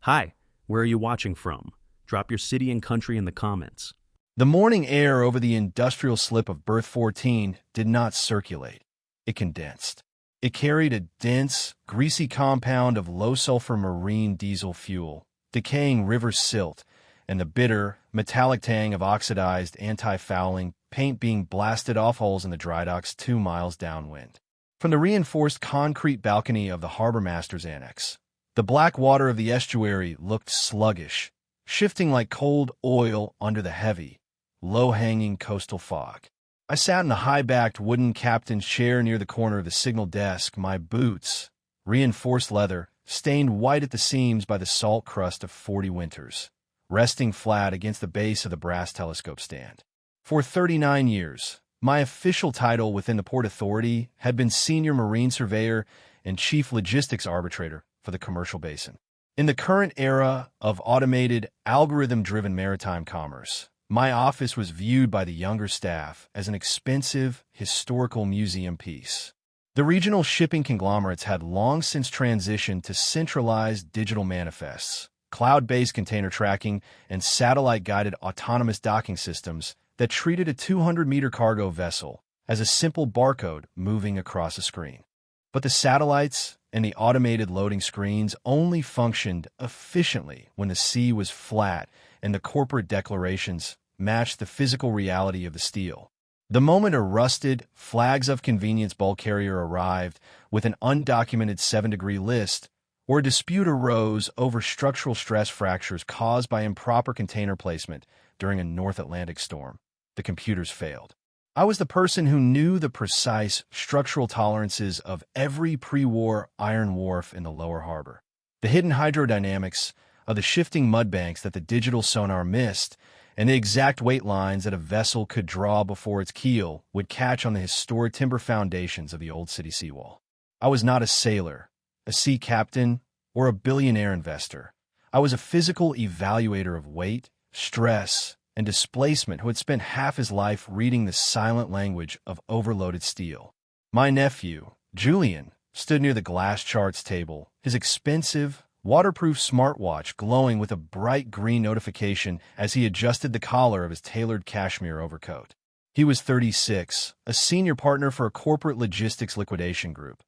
Hi, where are you watching from? Drop your city and country in the comments. The morning air over the industrial slip of Berth 14 did not circulate. It condensed. It carried a dense, greasy compound of low-sulfur marine diesel fuel, decaying river silt, and the bitter, metallic tang of oxidized anti-fouling paint being blasted off holes in the dry docks 2 miles downwind. From the reinforced concrete balcony of the harbormaster's annex, the black water of the estuary looked sluggish, shifting like cold oil under the heavy, low-hanging coastal fog. I sat in a high-backed wooden captain's chair near the corner of the signal desk, my boots, reinforced leather, stained white at the seams by the salt crust of 40 winters, resting flat against the base of the brass telescope stand. For 39 years, my official title within the Port Authority had been Senior Marine Surveyor and Chief Logistics Arbitrator for the commercial basin. In the current era of automated, algorithm-driven maritime commerce, my office was viewed by the younger staff as an expensive, historical museum piece. The regional shipping conglomerates had long since transitioned to centralized digital manifests, cloud-based container tracking, and satellite-guided autonomous docking systems that treated a 200-meter cargo vessel as a simple barcode moving across a screen. But the satellites and the automated loading screens only functioned efficiently when the sea was flat and the corporate declarations matched the physical reality of the steel. The moment a rusted, flags of convenience bulk carrier arrived with an undocumented 7-degree list, or a dispute arose over structural stress fractures caused by improper container placement during a North Atlantic storm, the computers failed. I was the person who knew the precise structural tolerances of every pre-war iron wharf in the lower harbor, the hidden hydrodynamics of the shifting mudbanks that the digital sonar missed, and the exact weight lines that a vessel could draw before its keel would catch on the historic timber foundations of the old city seawall. I was not a sailor, a sea captain, or a billionaire investor. I was a physical evaluator of weight, stress, and displacement who had spent half his life reading the silent language of overloaded steel. My nephew, Julian, stood near the glass charts table, his expensive, waterproof smartwatch glowing with a bright green notification as he adjusted the collar of his tailored cashmere overcoat. He was 36, a senior partner for a corporate logistics liquidation group,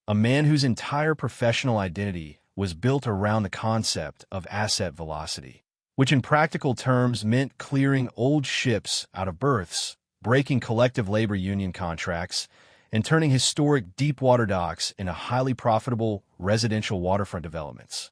a man whose entire professional identity was built around the concept of asset velocity, which in practical terms meant clearing old ships out of berths, breaking collective labor union contracts, and turning historic deep-water docks into highly profitable residential waterfront developments.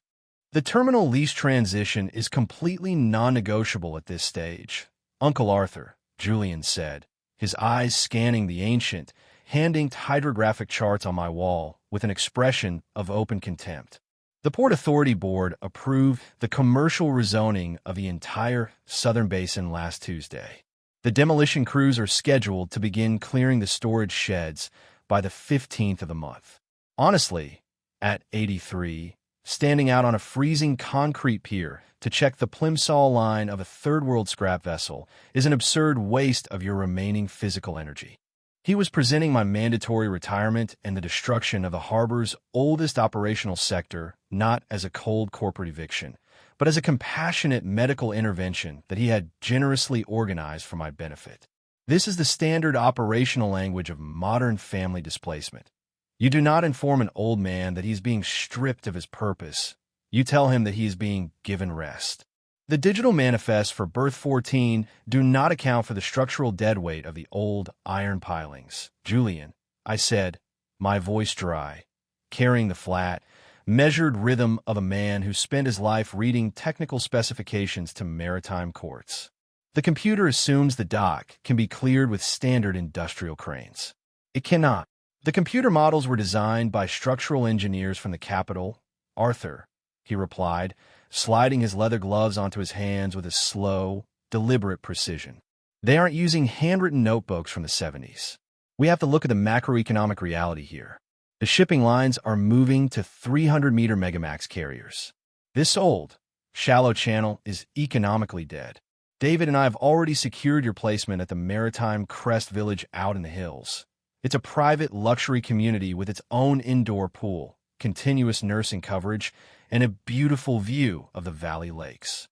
The terminal lease transition is completely non-negotiable at this stage, Uncle Arthur, Julian said, his eyes scanning the ancient, hand-inked hydrographic charts on my wall with an expression of open contempt. The Port Authority Board approved the commercial rezoning of the entire southern basin last Tuesday. The demolition crews are scheduled to begin clearing the storage sheds by the 15th of the month. Honestly, at 83, standing out on a freezing concrete pier to check the plimsoll line of a third-world scrap vessel is an absurd waste of your remaining physical energy. He was presenting my mandatory retirement and the destruction of the harbor's oldest operational sector not as a cold corporate eviction, but as a compassionate medical intervention that he had generously organized for my benefit. This is the standard operational language of modern family displacement. You do not inform an old man that he is being stripped of his purpose. You tell him that he is being given rest. The digital manifests for Berth 14 do not account for the structural deadweight of the old iron pilings. Julian, I said, my voice dry, carrying the flat, measured rhythm of a man who spent his life reading technical specifications to maritime courts. The computer assumes the dock can be cleared with standard industrial cranes. It cannot. The computer models were designed by structural engineers from the capital, Arthur, he replied, sliding his leather gloves onto his hands with a slow, deliberate precision. They aren't using handwritten notebooks from the 70s. We have to look at the macroeconomic reality here. The shipping lines are moving to 300-meter megamax carriers. This old, shallow channel is economically dead. David and I have already secured your placement at the Maritime Crest Village out in the hills. It's a private luxury community with its own indoor pool, continuous nursing coverage, and a beautiful view of the Valley Lakes.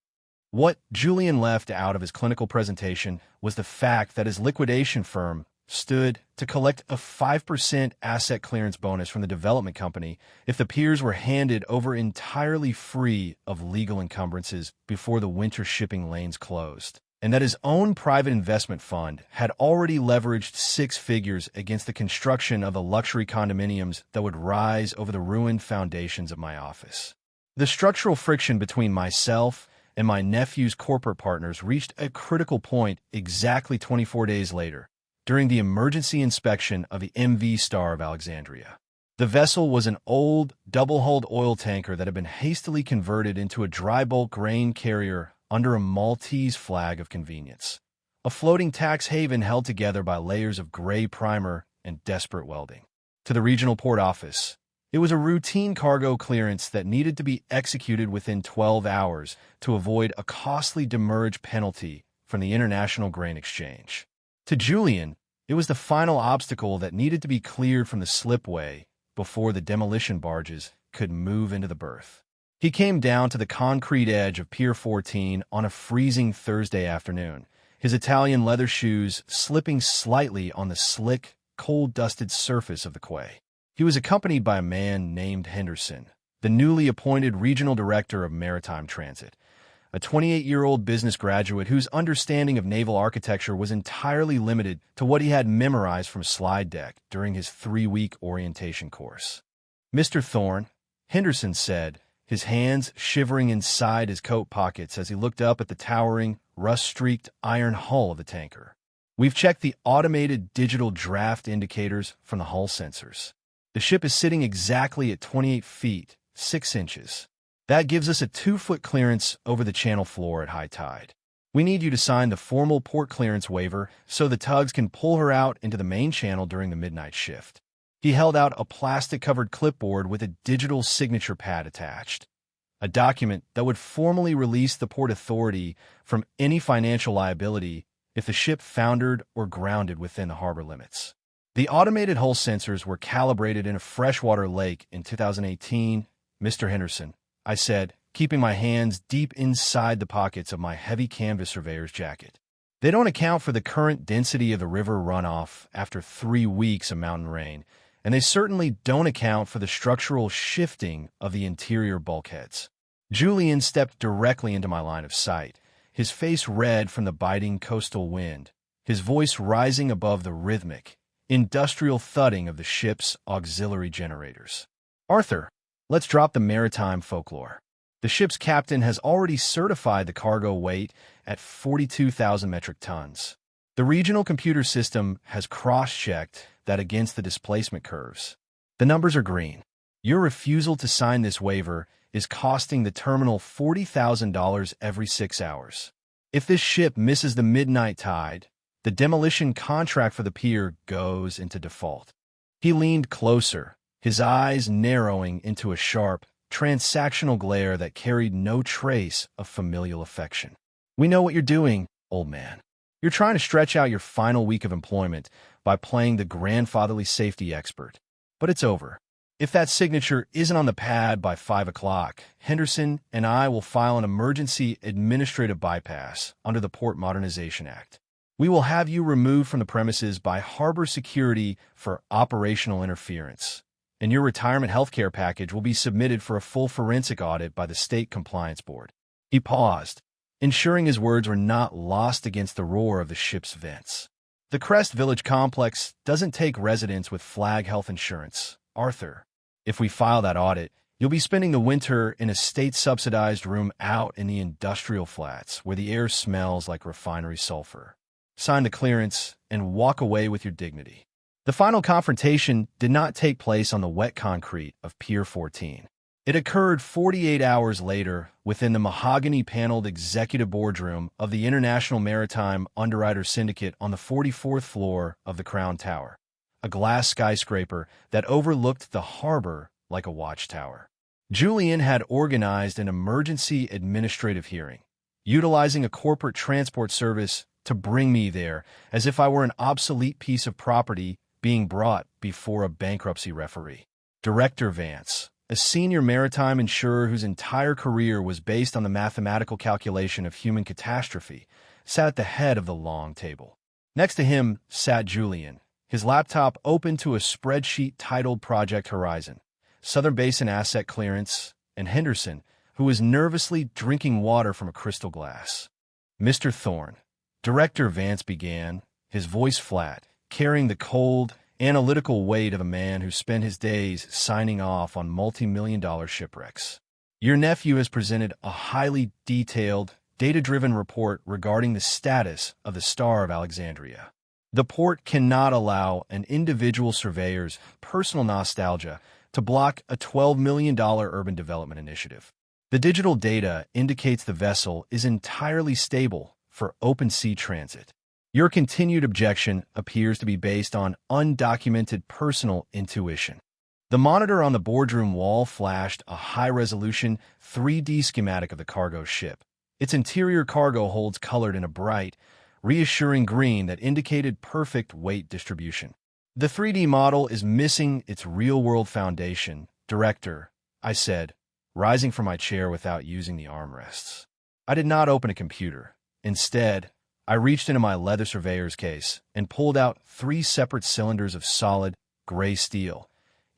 What Julian left out of his clinical presentation was the fact that his liquidation firm stood to collect a 5% asset clearance bonus from the development company if the piers were handed over entirely free of legal encumbrances before the winter shipping lanes closed, and that his own private investment fund had already leveraged six figures against the construction of the luxury condominiums that would rise over the ruined foundations of my office. The structural friction between myself and my nephew's corporate partners reached a critical point exactly 24 days later, during the emergency inspection of the MV Star of Alexandria. The vessel was an old, double-hulled oil tanker that had been hastily converted into a dry bulk grain carrier under a Maltese flag of convenience, a floating tax haven held together by layers of gray primer and desperate welding. To the regional port office, it was a routine cargo clearance that needed to be executed within 12 hours to avoid a costly demurrage penalty from the International Grain Exchange. To Julian, it was the final obstacle that needed to be cleared from the slipway before the demolition barges could move into the berth. He came down to the concrete edge of Pier 14 on a freezing Thursday afternoon, his Italian leather shoes slipping slightly on the slick, coal-dusted surface of the quay. He was accompanied by a man named Henderson, the newly appointed regional director of maritime transit, a 28-year-old business graduate whose understanding of naval architecture was entirely limited to what he had memorized from slide deck during his 3-week orientation course. "Mr. Thorne," Henderson said, his hands shivering inside his coat pockets as he looked up at the towering, rust-streaked iron hull of the tanker. "We've checked the automated digital draft indicators from the hull sensors. The ship is sitting exactly at 28 feet, 6 inches. That gives us a 2-foot clearance over the channel floor at high tide. We need you to sign the formal port clearance waiver so the tugs can pull her out into the main channel during the midnight shift." He held out a plastic-covered clipboard with a digital signature pad attached, a document that would formally release the Port Authority from any financial liability if the ship foundered or grounded within the harbor limits. The automated hull sensors were calibrated in a freshwater lake in 2018, Mr. Henderson, I said, keeping my hands deep inside the pockets of my heavy canvas surveyor's jacket. "They don't account for the current density of the river runoff after 3 weeks of mountain rain, and they certainly don't account for the structural shifting of the interior bulkheads." Julian stepped directly into my line of sight, his face red from the biting coastal wind, his voice rising above the rhythmic, industrial thudding of the ship's auxiliary generators. "Arthur, let's drop the maritime folklore. The ship's captain has already certified the cargo weight at 42,000 metric tons. The regional computer system has cross-checked that against the displacement curves. The numbers are green. Your refusal to sign this waiver is costing the terminal $40,000 every 6 hours. If this ship misses the midnight tide, the demolition contract for the pier goes into default." He leaned closer, his eyes narrowing into a sharp, transactional glare that carried no trace of familial affection. "We know what you're doing, old man. You're trying to stretch out your final week of employment by playing the grandfatherly safety expert. But it's over. If that signature isn't on the pad by 5 o'clock, Henderson and I will file an emergency administrative bypass under the Port Modernization Act. We will have you removed from the premises by harbor security for operational interference, and your retirement health care package will be submitted for a full forensic audit by the State Compliance Board." He paused, ensuring his words were not lost against the roar of the ship's vents. "The Crest Village complex doesn't take residents with flag health insurance, Arthur. If we file that audit, you'll be spending the winter in a state-subsidized room out in the industrial flats where the air smells like refinery sulfur. Sign the clearance and walk away with your dignity." The final confrontation did not take place on the wet concrete of Pier 14. It occurred 48 hours later within the mahogany-paneled executive boardroom of the International Maritime Underwriters Syndicate on the 44th floor of the Crown Tower, a glass skyscraper that overlooked the harbor like a watchtower. Julian had organized an emergency administrative hearing, utilizing a corporate transport service to bring me there as if I were an obsolete piece of property being brought before a bankruptcy referee. Director Vance, a senior maritime insurer whose entire career was based on the mathematical calculation of human catastrophe, sat at the head of the long table. Next to him sat Julian, his laptop open to a spreadsheet titled Project Horizon, Southern Basin Asset Clearance, and Henderson, who was nervously drinking water from a crystal glass. "Mr. Thorne," Director Vance began, his voice flat, carrying the cold, analytical weight of a man who spent his days signing off on multi-million-dollar shipwrecks. "Your nephew has presented a highly detailed, data-driven report regarding the status of the Star of Alexandria. The port cannot allow an individual surveyor's personal nostalgia to block a $12 million urban development initiative. The digital data indicates the vessel is entirely stable for open sea transit. Your continued objection appears to be based on undocumented personal intuition." The monitor on the boardroom wall flashed a high-resolution 3D schematic of the cargo ship. Its interior cargo holds colored in a bright, reassuring green that indicated perfect weight distribution. "The 3D model is missing its real-world foundation, Director," I said, rising from my chair without using the armrests. I did not open a computer. Instead, I reached into my leather surveyor's case and pulled out 3 separate cylinders of solid, gray steel,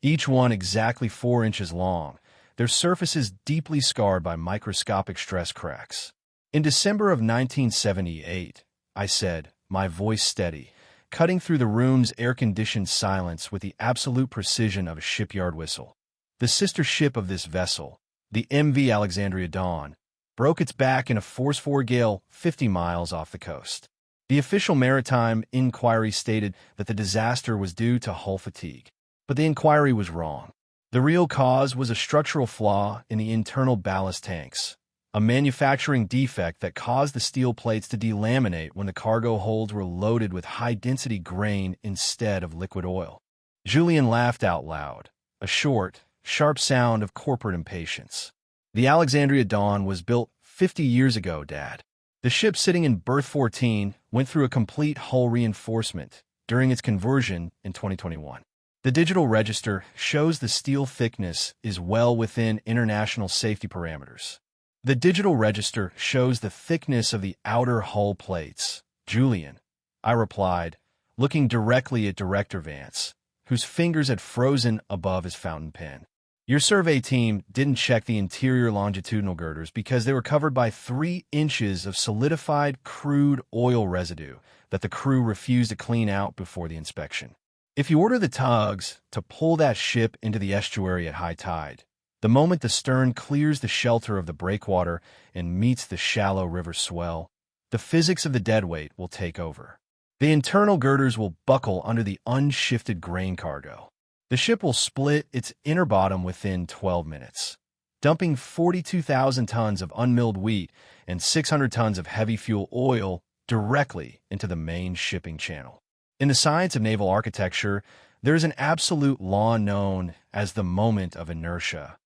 each one exactly 4 inches long, their surfaces deeply scarred by microscopic stress cracks. "In December of 1978, I said, my voice steady, cutting through the room's air-conditioned silence with the absolute precision of a shipyard whistle. "The sister ship of this vessel, the MV Alexandria Dawn, broke its back in a force 4 gale 50 miles off the coast. The official maritime inquiry stated that the disaster was due to hull fatigue. But the inquiry was wrong. The real cause was a structural flaw in the internal ballast tanks, a manufacturing defect that caused the steel plates to delaminate when the cargo holds were loaded with high-density grain instead of liquid oil." Julian laughed out loud, a short, sharp sound of corporate impatience. "The Alexandria Dawn was built 50 years ago, Dad. The ship sitting in Berth 14 went through a complete hull reinforcement during its conversion in 2021. The digital register shows the steel thickness is well within international safety parameters. The digital register shows the thickness of the outer hull plates, Julian," I replied, looking directly at Director Vance, whose fingers had frozen above his fountain pen. "Your survey team didn't check the interior longitudinal girders because they were covered by 3 inches of solidified crude oil residue that the crew refused to clean out before the inspection. If you order the tugs to pull that ship into the estuary at high tide, the moment the stern clears the shelter of the breakwater and meets the shallow river swell, the physics of the deadweight will take over. The internal girders will buckle under the unshifted grain cargo. The ship will split its inner bottom within 12 minutes, dumping 42,000 tons of unmilled wheat and 600 tons of heavy fuel oil directly into the main shipping channel. In the science of naval architecture, there is an absolute law known as the moment of inertia,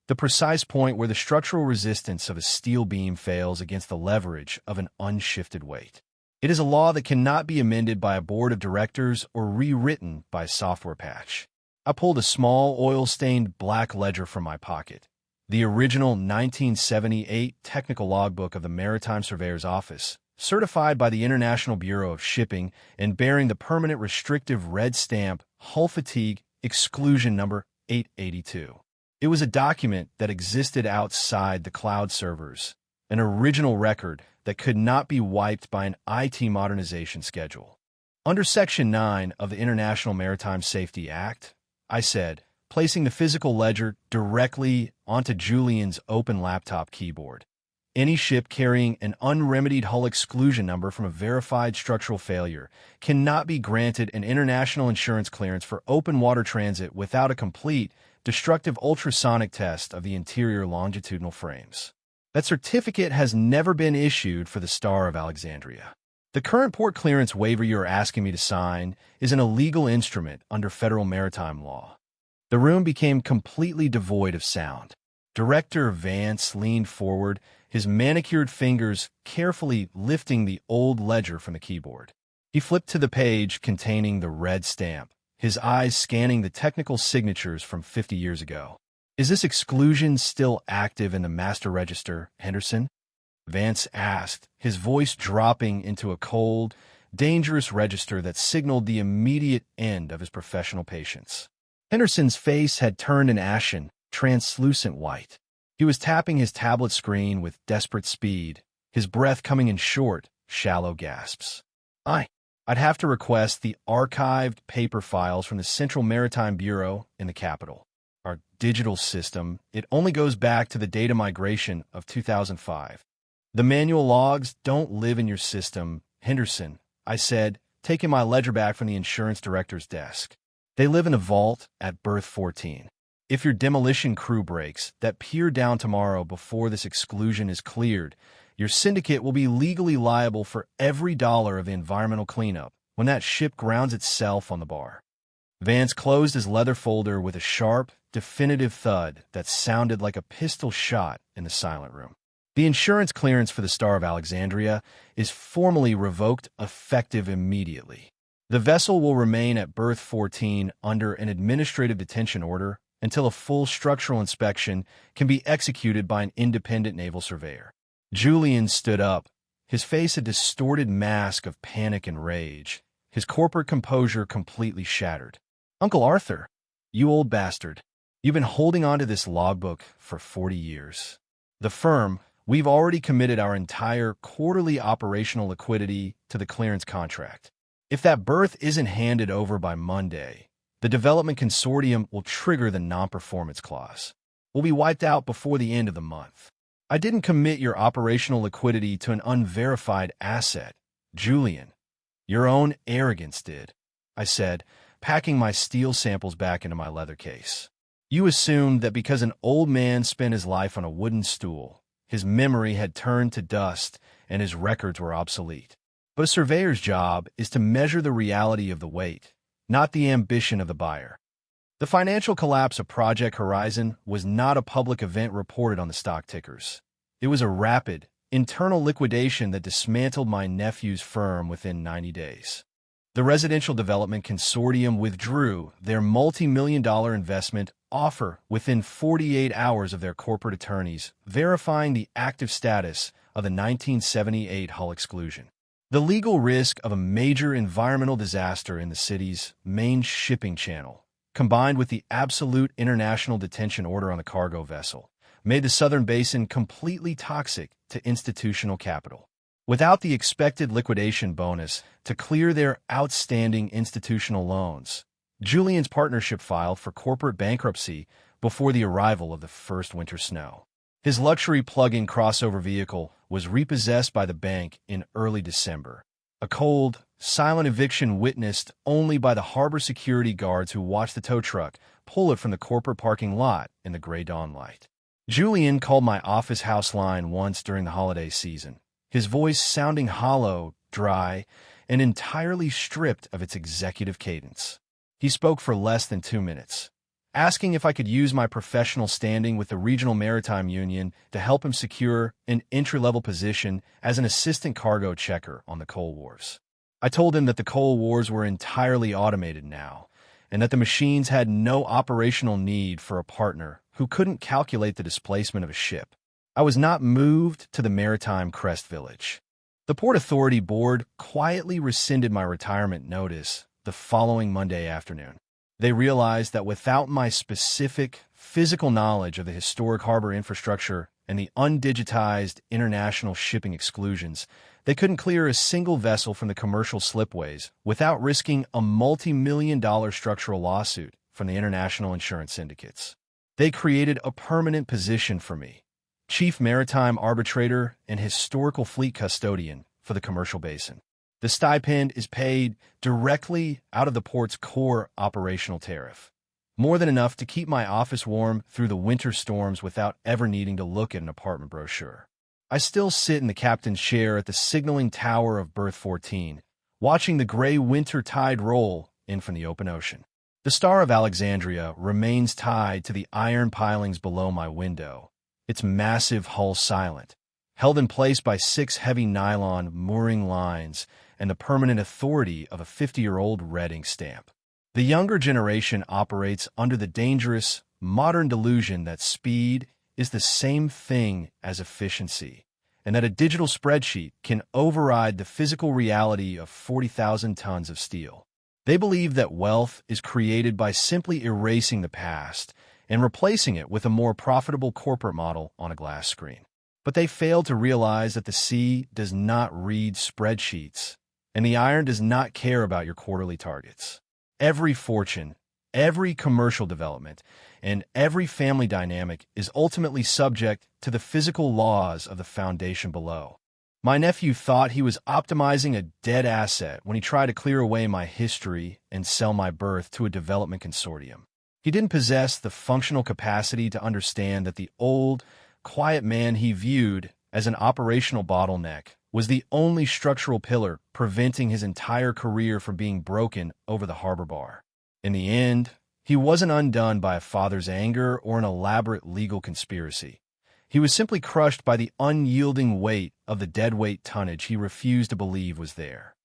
the precise point where the structural resistance of a steel beam fails against the leverage of an unshifted weight. It is a law that cannot be amended by a board of directors or rewritten by a software patch. I pulled a small oil-stained black ledger from my pocket, the original 1978 technical logbook of the Maritime Surveyor's Office, certified by the International Bureau of Shipping and bearing the permanent restrictive red stamp hull fatigue exclusion number 882. It was a document that existed outside the cloud servers, an original record that could not be wiped by an IT modernization schedule. Under Section 9 of the International Maritime Safety Act, I said, placing the physical ledger directly onto Julian's open laptop keyboard, any ship carrying an unremedied hull exclusion number from a verified structural failure cannot be granted an international insurance clearance for open water transit without a complete, destructive ultrasonic test of the interior longitudinal frames. That certificate has never been issued for the Star of Alexandria. The current port clearance waiver you are asking me to sign is an illegal instrument under federal maritime law. The room became completely devoid of sound. Director Vance leaned forward, his manicured fingers carefully lifting the old ledger from the keyboard. He flipped to the page containing the red stamp, his eyes scanning the technical signatures from 50 years ago. Is this exclusion still active in the master register, Henderson? Vance asked, his voice dropping into a cold, dangerous register that signaled the immediate end of his professional patience. Henderson's face had turned an ashen, translucent white. He was tapping his tablet screen with desperate speed, his breath coming in short, shallow gasps. I'd have to request the archived paper files from the Central Maritime Bureau in the capital. Our digital system, it only goes back to the data migration of 2005. The manual logs don't live in your system, Henderson, I said, taking my ledger back from the insurance director's desk. They live in a vault at Berth 14. If your demolition crew breaks that pier down tomorrow before this exclusion is cleared, your syndicate will be legally liable for every dollar of the environmental cleanup when that ship grounds itself on the bar. Vance closed his leather folder with a sharp, definitive thud that sounded like a pistol shot in the silent room. The insurance clearance for the Star of Alexandria is formally revoked effective immediately. The vessel will remain at Berth 14 under an administrative detention order until a full structural inspection can be executed by an independent naval surveyor. Julian stood up, his face a distorted mask of panic and rage, his corporate composure completely shattered. Uncle Arthur, you old bastard, you've been holding on to this logbook for 40 years. The firm, we've already committed our entire quarterly operational liquidity to the clearance contract. If that berth isn't handed over by Monday, the development consortium will trigger the non-performance clause. We'll be wiped out before the end of the month. I didn't commit your operational liquidity to an unverified asset, Julian. Your own arrogance did, I said, packing my steel samples back into my leather case. You assumed that because an old man spent his life on a wooden stool, his memory had turned to dust and his records were obsolete. But a surveyor's job is to measure the reality of the weight, not the ambition of the buyer. The financial collapse of Project Horizon was not a public event reported on the stock tickers. It was a rapid, internal liquidation that dismantled my nephew's firm within 90 days. The Residential Development Consortium withdrew their multi-million-dollar investment offer within 48 hours of their corporate attorneys verifying the active status of the 1978 hull exclusion. The legal risk of a major environmental disaster in the city's main shipping channel, combined with the absolute international detention order on the cargo vessel, made the Southern Basin completely toxic to institutional capital. Without the expected liquidation bonus to clear their outstanding institutional loans, Julian's partnership filed for corporate bankruptcy before the arrival of the first winter snow. His luxury plug-in crossover vehicle was repossessed by the bank in early December, a cold, silent eviction witnessed only by the harbor security guards who watched the tow truck pull it from the corporate parking lot in the gray dawn light. Julian called my office house line once during the holiday season, his voice sounding hollow, dry, and entirely stripped of its executive cadence. He spoke for less than 2 minutes, asking if I could use my professional standing with the Regional Maritime Union to help him secure an entry-level position as an assistant cargo checker on the coal wharves. I told him that the coal wharves were entirely automated now, and that the machines had no operational need for a partner who couldn't calculate the displacement of a ship. I was not moved to the maritime Crest Village. The Port Authority Board quietly rescinded my retirement notice the following Monday afternoon. They realized that without my specific physical knowledge of the historic harbor infrastructure and the undigitized international shipping exclusions, they couldn't clear a single vessel from the commercial slipways without risking a multi-million-dollar structural lawsuit from the international insurance syndicates. They created a permanent position for me, Chief Maritime Arbitrator and Historical Fleet Custodian for the commercial basin. The stipend is paid directly out of the port's core operational tariff, more than enough to keep my office warm through the winter storms without ever needing to look at an apartment brochure. I still sit in the captain's chair at the signaling tower of Berth 14, watching the gray winter tide roll in from the open ocean. The Star of Alexandria remains tied to the iron pilings below my window, its massive hull silent, held in place by 6 heavy nylon mooring lines and the permanent authority of a 50-year-old red ink stamp. The younger generation operates under the dangerous, modern delusion that speed is the same thing as efficiency, and that a digital spreadsheet can override the physical reality of 40,000 tons of steel. They believe that wealth is created by simply erasing the past and replacing it with a more profitable corporate model on a glass screen. But they fail to realize that the sea does not read spreadsheets, and the iron does not care about your quarterly targets. Every fortune, every commercial development, and every family dynamic is ultimately subject to the physical laws of the foundation below. My nephew thought he was optimizing a dead asset when he tried to clear away my history and sell my Berth to a development consortium. He didn't possess the functional capacity to understand that the old, quiet man he viewed as an operational bottleneck was the only structural pillar preventing his entire career from being broken over the harbor bar. In the end, he wasn't undone by a father's anger or an elaborate legal conspiracy. He was simply crushed by the unyielding weight of the deadweight tonnage he refused to believe was there.